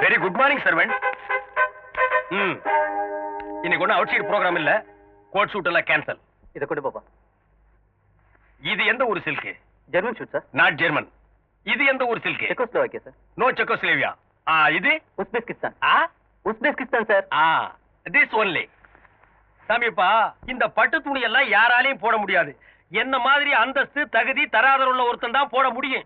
Very good morning servant. இன்னைக்கு ஒன்னும் outside program இல்ல. கோட் ஷூட் எல்லாம் கேன்சல். இத கொண்டு போப்பா. இது எந்த ஊர் silk? German suit sir. Not German. இது எந்த ஊர் silk? Czechoslovakia sir. No Czechoslovakia. இது Uzbekistan. Uzbekistan sir. This only. சாமிப்பா, இந்த பட்டு துணி எல்லாம் யாராலையும் போட முடியாது. என்ன மாதிரி அந்தஸ்து தகுதி தராதர உள்ள ஒருத்தன் தான் போட முடியும்.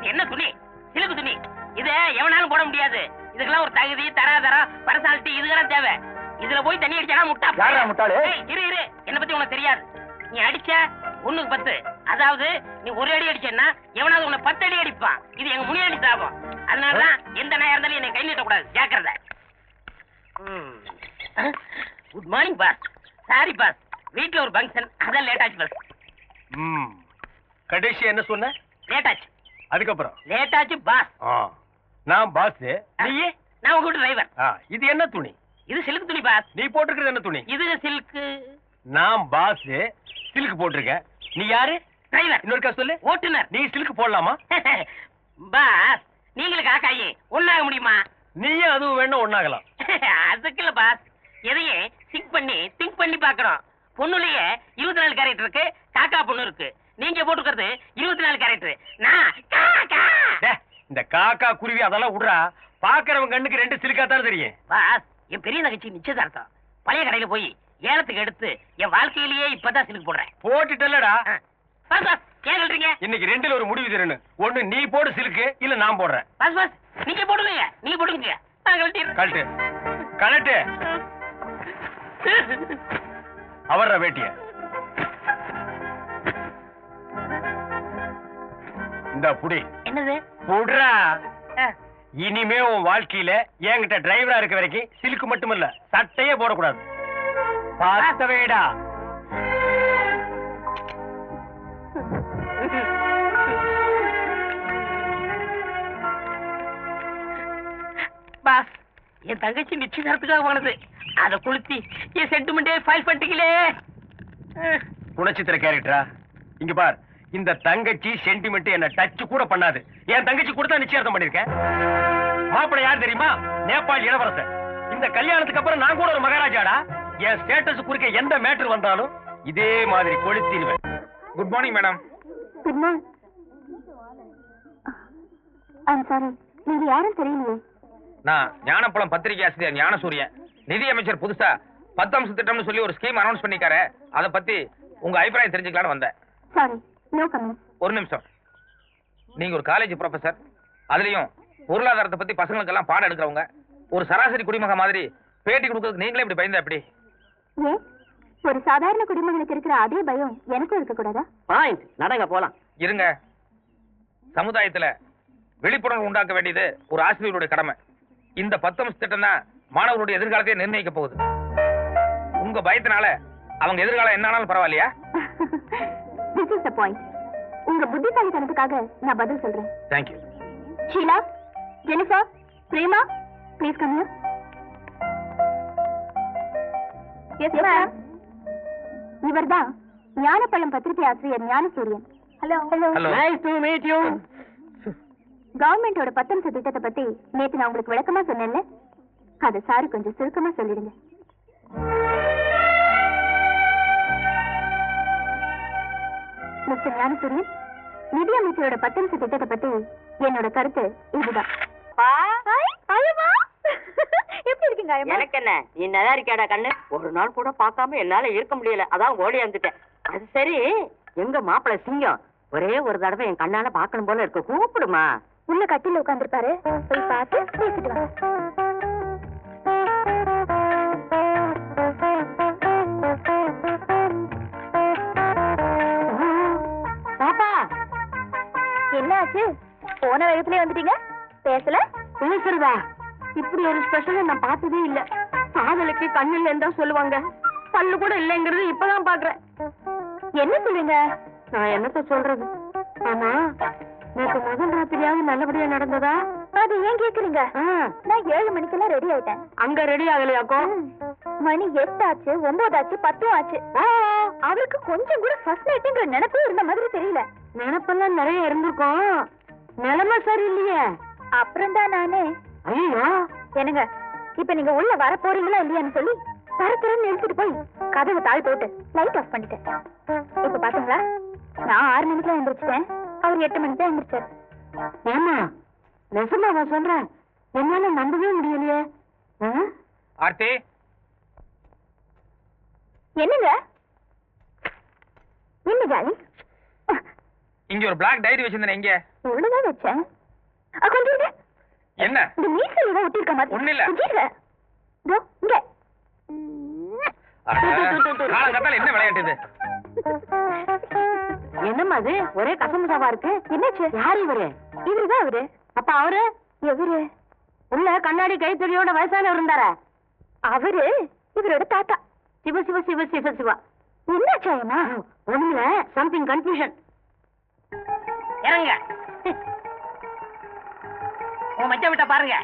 என்ன துணி? சிலுக்கு துணி. இது எவனாலும் போட முடியாது. இதுக்கெல்லாம் ஒரு தகுதி தராதரம் பர்சனாலிட்டி இதுக்கெல்லாம் தேவை. இதுல போய் தண்ணி அடிச்சா முட்டா. யாரா முட்டாளு? இரு என்ன பத்தி உனக்கு தெரியாது. நீ அடிச்ச 1க்கு 10. அதாவது நீ ஒரு அடி அடிச்சேன்னா எவனாவது உன்னை 10 அடி அடிப்பான். இது எங்க முனியாண்டி சாபம். அதனாலதான் எந்த நாயா இருந்தாலும் என்னை கை நீட்டக்கூடாது. ஜாக்கிரதை. Good morning boss. Sorry boss, வீட்டுல ஒரு ஃபங்க்ஷன், அதான் லேட் ஆச்சு பாஸ். கடைசி என்ன சொன்ன? லேட் ஆச்சு. அதுக்கப்புறம் லேட் ஆச்சு பாஸ். நான் பாஸ். நீயே? நான் உங்க வீட்டு டிரைவர். இது என்ன துணி? இது சில்க் துணி பாஸ். நீ போட்டிருக்கிறது என்ன துணி? இது சில்க். நான் பாஸ், சில்க் போட்டிருக்க. நீ யாரு? டிரைவர். இன்னொருக்கா சொல்லு. ஓட்டுநர். நீ சில்க் போடலாமா? பாஸ், நீங்களுக்கு காக்காயி ஒண்ணாக முடியுமா? நீயும் அதுவும் வேணும் ஒண்ணாகலாம். அதுக்கு இல்ல பாஸ், எதையே திங்க் பண்ணி பாக்குறோம். பொண்ணுலயே 24 கேரக்டர் இருக்கு, காக்கா பொண்ணு இருக்கு. நீங்க போட்டுக்கிறது 24 கேரக்டர். நான் காக்கா. இந்த காக்கா குருவி அதெல்லாம் விடுறா. பாக்குறவங்க கண்ணுக்கு 2 சில்கா தான் தெரியும். பாஸ், என் பெரிய நகைச்சி நிச்சயதார்த்தம். பழைய கடையில போய் ஏலத்துக்கு எடுத்து என் வாழ்க்கையிலேயே இப்பதான் சிலுக்கு போடுறேன். போட்டுட்டல்லடா. பாஸ் பாஸ், ஏன் சொல்றீங்க? இன்னைக்கு 2ல ஒரு முடிவு தரணும். ஒண்ணு நீ போடு சிலுக்கு, இல்ல நான் போடுறேன். பாஸ் பாஸ், நீங்க போடுங்க. நீங்க போடுங்க. நான் கழட்டு கழட்டு. அவர்ற வேட்டிய இந்த புடி. என்னது? புடுறா. இனிமே உன் வாழ்க்கையில என்கிட்ட டிரைவரா இருக்க வரைக்கும் சிலுக்கு மட்டுமல்ல, சட்டையே போடக்கூடாது. பார்த்தவேடா. பாஸ், என் தங்கச்சி நிச்சயதார்த்தத்துக்காக போனது. அதை கொளுத்தி என் சென்டிமெண்டே ஃபைல் பண்ணிட்டீங்களே. குணச்சித்திர கேரக்டரா? இங்க பார், இந்த தங்கச்சி சென்டிமெண்ட் என்ன டச் கூட பண்ணாது. என் தங்கச்சி கூட தான் நிச்சயார்த்தம் பண்ணிருக்கேன். மாப்பிள்ளை யார் தெரியுமா? நேபாள் இளவரசர். இந்த கல்யாணத்துக்கு அப்புறம் நான் கூட ஒரு மகாராஜாடா. என் ஸ்டேட்டஸ் குறிக்க எந்த மேட்டர் வந்தாலும் இதே மாதிரி கொளுத்திடுவேன். Good morning madam. Good morning. Sorry, நீங்க யாரும் தெரியலையே. நான் ஞானப்பழம் பத்திரிகை ஆசிரியர் ஞானசூரியன். நிதி அமைச்சர் புதுசா 10 அம்ச திட்டம்னு சொல்லி ஒரு ஸ்கீம் அனௌன்ஸ் பண்ணிக்காரு. அதை பத்தி உங்க அபிப்பிராயம் தெரிஞ்சுக்கலான்னு வந்தேன். Sorry, no comment. ஒரு நிமிஷம். நீங்க ஒரு காலேஜ் ப்ரொஃபசர், அதுலயும் பொருளாதாரத்தை பத்தி பசங்களுக்கு எல்லாம் பாடம் எடுக்கிறவங்க. ஒரு சராசரி குடிமக மாதிரி பேட்டி கொடுக்கறதுக்கு நீங்களே இப்படி பயந்தா எப்படி? ஏன், ஒரு சாதாரண குடிமகனுக்கு இருக்கிற அதே பயம் எனக்கும் இருக்க கூடாதா? பாயிண்ட். நடங்க போலாம். இருங்க. சமுதாயத்துல விழிப்புணர்வு உண்டாக்க வேண்டியது ஒரு ஆசிரியருடைய கடமை. இந்த 10 அம்ச திட்டம் தான் மாணவர்களுடைய எதிர்காலத்தை நிர்ணயிக்க போகுது. உங்க பயத்தினால அவங்க எதிர்காலம் என்ன ஆனாலும் பரவாயில்லையா? This is the point. உங்க புத்திசாலித்தனத்துக்காக நான் பதில் சொல்றேன். Thank you. Sheela, Jennifer, Prema, please come here. Yes ma'am. இவர்தான் ஞானப்பழம் பத்திரிகை ஆசிரியர் Gnanasuriyan. Hello. Hello. Nice to meet you. கவர்மெண்டோட 10 அம்ச திட்டத்தை பத்தி நேத்து நான் உங்களுக்கு விளக்கமா சொன்னேன்ல, அதை சாரி கொஞ்சம் சுருக்கமா சொல்லிடுங்க. மிஸ்டர் ஞானசூரியன், நிதி அமைச்சரோட 10 அம்ச திட்டத்தை பத்தி என்னோட கருத்து இதுதான். எப்படி இருக்கீங்க? எனக்கு என்ன, நீ நல்லா இருக்கியாடா கண்ணு? ஒரு நாள் கூட பார்க்காம என்னால இருக்க முடியல, அதான் ஓடி வந்துட்டேன். அது சரி, எங்க மாப்பிள்ளை சிங்கம் ஒரே ஒரு தடவை என் கண்ணால பாக்கணும் போல இருக்கு, கூப்பிடுமா. உள்ள கட்டில உட்கார்ந்துருப்பாரு, போய் பார்த்து பேசிட்டு வாங்க. பாப்பா, என்ன ஆச்சு? போன வேகத்திலே வந்துட்டீங்க, பேசல? பேசுறதா? இப்படி ஒரு ஸ்பெஷல் நான் பார்த்ததே இல்ல. காதலுக்கு கண்ணு இல்லைன்னு தான் சொல்லுவாங்க, பல்லு கூட இல்லைங்கிறது இப்பதான் பாக்குறேன். என்ன சொல்றீங்க? நான் என்னத்த சொல்றது? ஆமா, நேற்று முதல் ராத்திரியாவது நல்லபடியா நடந்ததா? அது ஏன் கேக்குறீங்க? நான் 7 மணிக்கெல்லாம் ரெடி ஆயிட்டேன். அங்க ரெடி ஆகலையாக்கோ? மணி 8 ஆச்சு, 9 ஆச்சு, 10 ஆச்சு. அவருக்கு கொஞ்சம் கூட ஃபர்ஸ்ட் நைட்ங்கிற நினைப்பே இருந்த மாதிரி தெரியல. நினைப்பெல்லாம் நிறைய இருந்திருக்கும், நிலைமை சரியில்லையே. அப்புறம் தான் நானே, ஐயோ என்னங்க இப்ப நீங்க உள்ள வர போறீங்களா இல்லையான்னு சொல்லி தரத்தரன்னு எடுத்துட்டு போய் கதவை தாழ் போட்டு லைட் ஆஃப் பண்ணிட்டேன். இப்ப பாத்தீங்களா, நான் 6 மணிக்கு எழுந்திரிச்சிட்டேன், அவர் 8 மணிக்கு தான் எழுந்திரிச்சாரு. ஏமா நெசமாவா சொல்றேன்? என்னால நம்பவே முடியலையே. ஆர்த்தி, என்னங்க என்ன ஜாலி? இங்க ஒரு பிளாக் டைரி வச்சிருந்தேன். எங்க? உள்ளதான் வச்சேன். கொஞ்சம் இருங்க. என்ன? இந்த மீசையில தான் ஒட்டிருக்க மாதிரி. ஒண்ணும் இல்ல. கொஞ்சம் இருங்க. இதோ, இங்க. காலங்கத்தால என்ன விளையாட்டு இது? என்னம்மா அது ஒரே கசமுசாவா இருக்கு? என்னாச்சு? யாரு இவரு? இவருதான் அவரு. அப்ப அவரு எவரு? உள்ள கண்ணாடி கைத்தறியோட வயசானவர் இருந்தாரா? அவரு இவரோட தாத்தா. சிவ சிவ சிவ சிவ சிவா. என்னாச்சாயமா? ஒண்ணுல சம்திங் கன்ஃபியூஷன். இறங்க. உன் மச்ச விட்ட பாருங்க.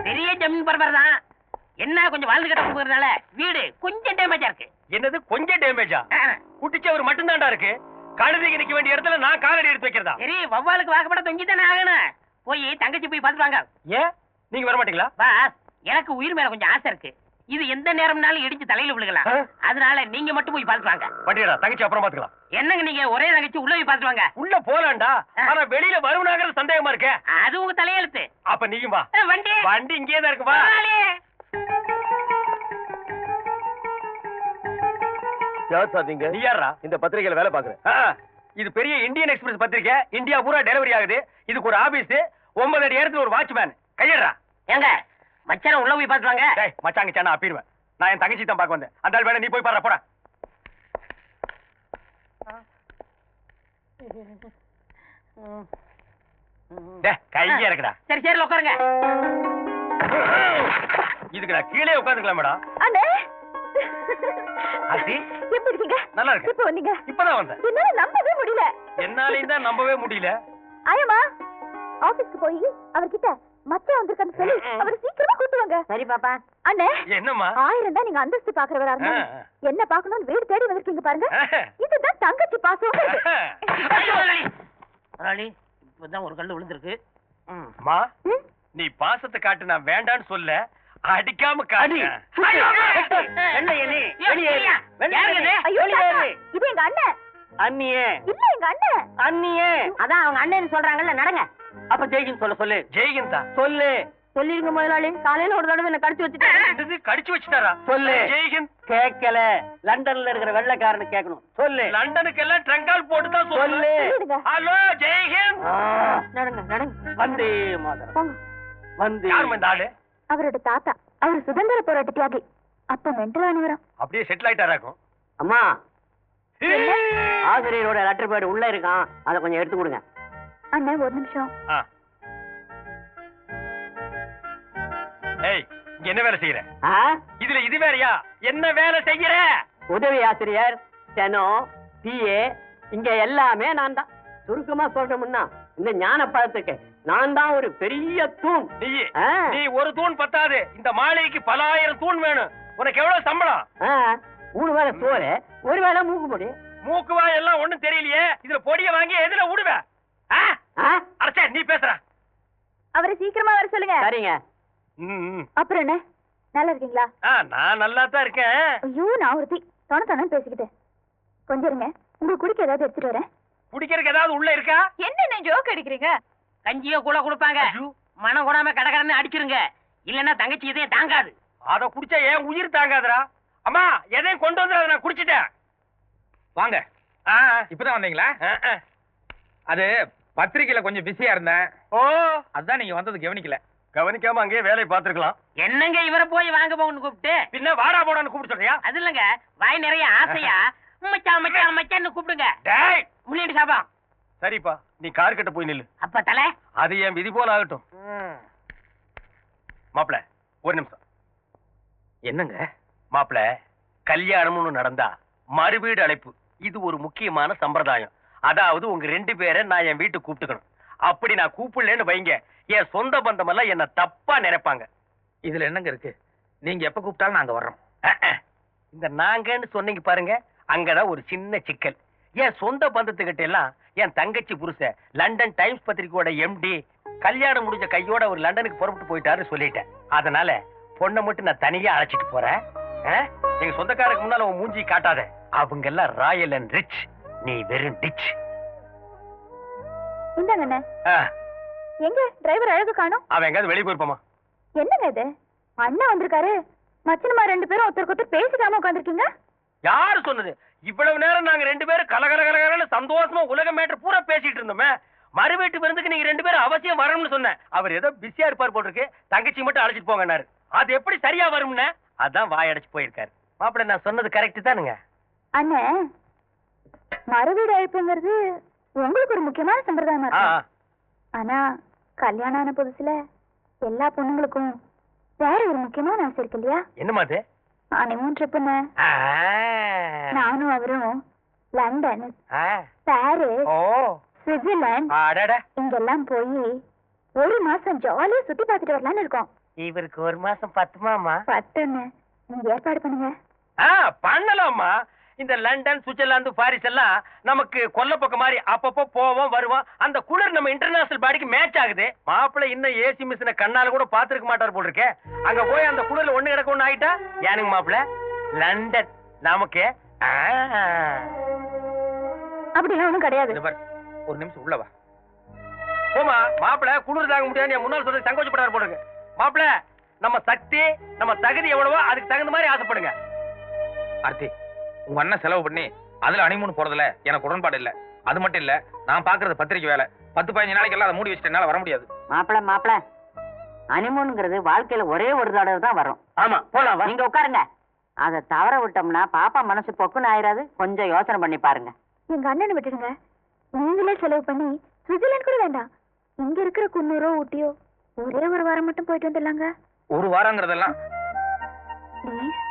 பெரிய ஜமீன் பரபர் தான். என்ன கொஞ்சம் வாழ்ந்து கட்ட கொடுக்கறதுனால வீடு கொஞ்சம் டேமேஜா இருக்கு. என்னது கொஞ்சம் டேமேஜா? குட்டிச்சவர் மட்டும்தான்டா இருக்கு. கழுதைக்கு நிக்க வேண்டிய இடத்துல நான் காலடி எடுத்து வைக்கிறதா? சரி, வவ்வாலுக்கு வாக்கப்பட தொங்கி தானே ஆகணும். போய் தங்கச்சி போய் பார்த்துட்டு வாங்க. ஏன் நீங்க வர மாட்டீங்களா? பாஸ், எனக்கு உயிர் மேல கொஞ்சம் ஆசை இருக்கு. இது எந்த நேரம்னாலும் இடிச்சு தலையில விழுகலாம். அதனால நீங்க மட்டும் போய் பார்த்துட்டு வாங்க. வண்டியடா, தங்கச்சி அப்புறம் பாத்துக்கலாம். என்னங்க நீங்க ஒரே தங்கச்சி உள்ள போய் பார்த்துட்டு வாங்க. உள்ள போலாம்டா, ஆனா வெளியில வருவனாங்கிறது சந்தேகமா இருக்கே. அது உங்க தலையெழுத்து. அப்ப நீயும் வா. வண்டி வண்டி இங்கே தான் இருக்கு, வா. யார் சார் நீங்க? நீ யாரா? இந்த பத்திரிகையில வேலை பாக்குறேன். இது பெரிய இந்தியன் எக்ஸ்பிரஸ் பத்திரிக்கை. இந்தியா பூரா டெலிவரி ஆகுது. இதுக்கு ஒரு ஆபீஸ், 9 அடி இடத்துல ஒரு வாட்ச்மேன். கையறா. ஏங்க மச்சான உள்ள போய் பார்த்துட்டு வாங்க. டேய் மச்சாங்க சேனா அப்பிடுவேன். நான் என் தங்கச்சி தான் பார்க்க வந்தேன். அந்த ஆள் வேணா நீ போய் பாரு, போடா. டேய் கையே இருக்குடா. சரி சரி உட்காருங்க. இதுக்கு நான் கீழே உட்கார்ந்துக்கலாம் மேடம். அண்ணே, ஆர்த்தி, எப்படி இருக்கீங்க? நல்லா இருக்கு. இப்ப வந்தீங்க? இப்பதான் வந்தேன். என்னால நம்பவே முடியல. என்னாலையும் தான் நம்பவே முடியல. ஆயமா ஆபீஸ்க்கு போய் அவர்கிட்ட மச்சான் வந்திருக்கான்னு சொல்லி அவர் சீக்கிரமா கூட்டு வாங்க. சரி பாப்பா. அண்ணே, என்னம்மா? 1000 தான் நீங்க அந்தஸ்து பாக்குறவரா இருந்தா என்ன பாக்கணும்னு வீடு தேடி வந்திருக்கீங்க பாருங்க. இதுதான் தங்கச்சி பாசம். முதலாளி, இப்பதான் ஒரு கல்லு விழுந்திருக்கு. அம்மா, நீ பாசத்தை காட்டு, நான் வேண்டான்னு சொல்ல, அடிக்காம காடி. ஐயோ, இது எங்க அண்ணன். அண்ணியே இல்ல எங்க அண்ணன். அண்ணியே. அதான் அவங்க அண்ணன் சொல்றாங்கல்ல, நடங்க. அப்ப ஜெய்கின் சொல்ல சொல்லு. ஜெய்கின் தான் சொல்லு. சொல்லிருங்க முதலாளி, காலையில ஒரு தடவை என்ன கடிச்சு வச்சுட்டேன். கடிச்சு வச்சுட்டாரா? சொல்லு. ஜெய்கின் கேட்கல. லண்டன்ல இருக்கிற வெள்ளைக்காரனு கேட்கணும். சொல்லு. லண்டனுக்கு எல்லாம் ட்ரங்கால் போட்டு தான் சொல்லு. சொல்லிடுங்க. ஹலோ ஜெய்கின். நடங்க நடங்க. வந்தே மாதரம். போங்க. வந்தே. யாருமா இந்த ஆளு? அவரோட தாத்தா. அவர் சுதந்திர போராட்ட தியாகி. அப்ப மென்டல் ஆனவரம். அப்படியே செட்டில் ஆயிட்டாராக்கும். அம்மா, ஆசிரியரோட லெட்டர் பேட் உள்ள இருக்கான், அதை கொஞ்சம் எடுத்து கொடுங்க. அண்ணன் ஒரு நிமிஷம். ஏய், இங்க என்ன வேலை செய்யற? ஆ? இதுல இது வேறயா? என்ன வேலை செய்யற? உதவி ஆசிரியர், ஸ்டெனோ, பிஏ, இங்க எல்லாமே நான் தான். சுருக்கமா சொல்லணும்னா இந்த ஞான பழத்துக்கு நான் தான் ஒரு பெரிய தூண். நீ ஒரு தூண் பத்தாது, இந்த மாளிகைக்கு பல ஆயிரம் தூண் வேணும். உனக்கு எவ்வளவு சம்பளம்? 3 வேளை சோறு, 1 வேளை மூக்கு பொடி. மூக்குவா எல்லாம் ஒண்ணும் தெரியலையே. இதுல பொடிய வாங்கி எதுல விடுவ? அரசே, நீ பேசுற. அவரை சீக்கிரமா வர சொல்லுங்க. சரிங்க. அப்புறம் என்ன, நல்லா இருக்கீங்களா? நான் நல்லா தான் இருக்கேன். ஐயோ, நான் ஒருத்தி தொண பேசிக்கிட்டேன். கொஞ்சம் இருங்க, உங்களுக்கு குடிக்க ஏதாவது எடுத்துட்டு வரேன். குடிக்கிறதுக்கு ஏதாவது உள்ள இருக்கா? என்ன ஜோக் அடிக்கிறீங்க? கஞ்சியோ கூட கொடுப்பாங்க. மனம் கூடாம கடகடன்னு அடிச்சிருங்க. இல்லன்னா தங்கச்சி இதையும் தாங்காது. அத குடிச்சா ஏன் உயிர் தாங்காதுடா. அம்மா, எதையும் கொண்டு வந்து நான் குடிச்சிட்டேன். வாங்க. இப்பதான் வந்தீங்களா? அது பத்திரிக்கையில கொஞ்சம் பிஸியா இருந்தேன். ஓ, அதான் நீங்க வந்தது கவனிக்கல. கவனிக்காம அங்கேயே வேலையை பார்த்திருக்கலாம். என்னங்க இவரை போய் வாங்க போகணும்னு கூப்பிட்டு? பின்ன வாடா போடான்னு கூப்பிட்டு சொல்றியா? அது இல்லங்க, வாய் நிறைய ஆசையா மச்சான் மச்சான் மச்சான்னு கூப்பிடுங்க. டேய், முன்னாடி சாபம். சரிப்பா, நீ கார் கிட்ட போய் நில்லு. அப்ப தலை, அது என் விதி போல ஆகட்டும். மாப்பிள, ஒரு நிமிஷம். என்னங்க மாப்பிள, கல்யாணம்னு நடந்தா மறுவீடு அழைப்பு. இது ஒரு முக்கியமான சம்பிரதாயம். அதாவது உங்க 2 பேரை நான் என் வீட்டுக்கு கூப்பிட்டுக்கணும். அப்படி நான் கூப்பிடலன்னு வைங்க, என் சொந்த பந்தம் எல்லாம் என்ன தப்பா நினைப்பாங்க. இதுல என்னங்க இருக்கு? நீங்க எப்ப கூப்பிட்டாலும் நாங்க வர்றோம். இந்த நாங்கன்னு சொன்னீங்க பாருங்க, அங்கதான் ஒரு சின்ன சிக்கல். என் சொந்த பந்தத்துக்கிட்ட எல்லாம் என் தங்கச்சி புருஷன் லண்டன் டைம்ஸ் பத்திரிக்கையோட எம்டி கல்யாணம் முடிஞ்ச கையோட ஒரு லண்டனுக்கு புறப்பட்டு போயிட்டாருன்னு சொல்லிட்டேன். அதனால பொண்ணை மட்டும் நான் தனியா அழைச்சிட்டு போறேன். எங்க சொந்தக்காரருக்கு முன்னால உன் மூஞ்சி காட்டாத. அவங்க எல்லாம் ராயல் அண்ட் ரிச், நீ வெறும் டிச். இந்தாங்கண்ணே. எங்க டிரைவர் அழகு காணோம்? அவன் எங்காவது வெளியே போயிருப்பாமா? என்னங்க இது, அண்ணன் வந்திருக்காரு, மச்சனமா 2 பேரும் ஒருத்தருக்கு ஒருத்தர் பேசிக்காம உட்காந்துருக்கீங்க. யாரு சொன்னது? இவ்வளவு நேரம் நாங்க 2 பேரும் கலகலகலன்னு சந்தோஷமா உலக மேட்டர் பூரா பேசிட்டு இருந்தோமே. மறு வீட்டு விருந்துக்கு நீங்க 2 பேரும் அவசியம் வரணும்னு சொன்னேன். அவர் ஏதோ பிஸியா இருப்பார் போட்டிருக்கு, தங்கச்சி மட்டும் அழைச்சிட்டு போங்கன்னாரு. அது எப்படி சரியா வரும்னு அதான் வாயடைச்சு போயிருக்காரு. மாப்பிள்ள நான் சொன்னது கரெக்ட் தானுங்க? அண்ணே, மறுவீடு அழைப்புங்கிறது உங்களுக்கு ஒரு முக்கியமான சம்பிரதாயமா இருக்கு. ஆனா கல்யாணம் ஆன புதுசுல எல்லா பொண்ணுங்களுக்கும் வேற ஒரு முக்கியமான ஆசை இருக்கு இல்லையா? என்னமா அது? ஹனிமூன் ட்ரிப்புன்னு. நானும் அவரும் லண்டன், பாரிஸ், சுவிட்சர்லாந்து இங்கெல்லாம் போய் 1 மாசம் ஜாலியா சுத்தி பார்த்துட்டு வரலான்னு இருக்கோம். இவருக்கு 1 மாசம் பத்துமாமா? 10ன்னு நீங்க ஏற்பாடு பண்ணுங்க. பண்ணலாமா? இந்த லண்டன், சுவிட்சர்லாந்து, பாரிஸ் எல்லாம் நமக்கு கொல்ல பக்கம் மாதிரி அப்பப்போ போவோம் வருவோம். அந்த குளிர் நம்ம இன்டர்நேஷனல் பாடிக்கு மேட்ச் ஆகுது. மாப்பிள்ள இன்னும் ஏசி மிஷினை கண்ணால கூட பாத்துருக்க மாட்டார் போல் இருக்கே. அங்க போய் அந்த குளிர்ல ஒண்ணு கிடக்க ஒண்ணு ஆயிட்டா ஏனுங்க மாப்பிள்ள? லண்டன் நமக்கு அப்படிலாம் ஒண்ணும் கிடையாது. ஒரு நிமிஷம் உள்ளவா. போமா மாப்பிள்ள, குளிர் தாங்க முடியாது முன்னாள் சொல்றது சங்கோச்சப்படாரு போல் இருக்கு. மாப்பிள்ள, நம்ம சக்தி நம்ம தகுதி எவ்வளவோ அதுக்கு தகுந்த மாதிரி ஆசைப்படுங்க. ஆர்த்தி, உங்க அண்ணன் செலவு பண்ணி அதுல ஹனிமூன் போறதுல எனக்கு உடன்பாடு இல்ல. அது மட்டும் இல்ல, நான் பாக்குறது பத்திரிக்கை வேலை. 10-15 நாளைக்கு எல்லாம் அதை மூடி வச்சுட்டு என்னால வர முடியாது. மாப்பிள ஹனிமூனுங்கிறது வாழ்க்கையில ஒரே ஒரு தடவை தான் வரும். ஆமா, போலாம். நீங்க உட்காருங்க. அதை தவற விட்டோம்னா பாப்பா மனசு பொக்குன்னு ஆயிராது. கொஞ்சம் யோசனை பண்ணி பாருங்க. எங்க அண்ணனை விட்டுடுங்க. நீங்களே செலவு பண்ணி சுவிட்சர்லாந்து கூட வேண்டாம், இங்க இருக்கிற குன்னூரோ ஊட்டியோ ஒரே ஒரு வாரம் மட்டும் போயிட்டு வந்துடலாங்க. ஒரு வாரங்கிறதெல்லாம் ப்ளீஸ்.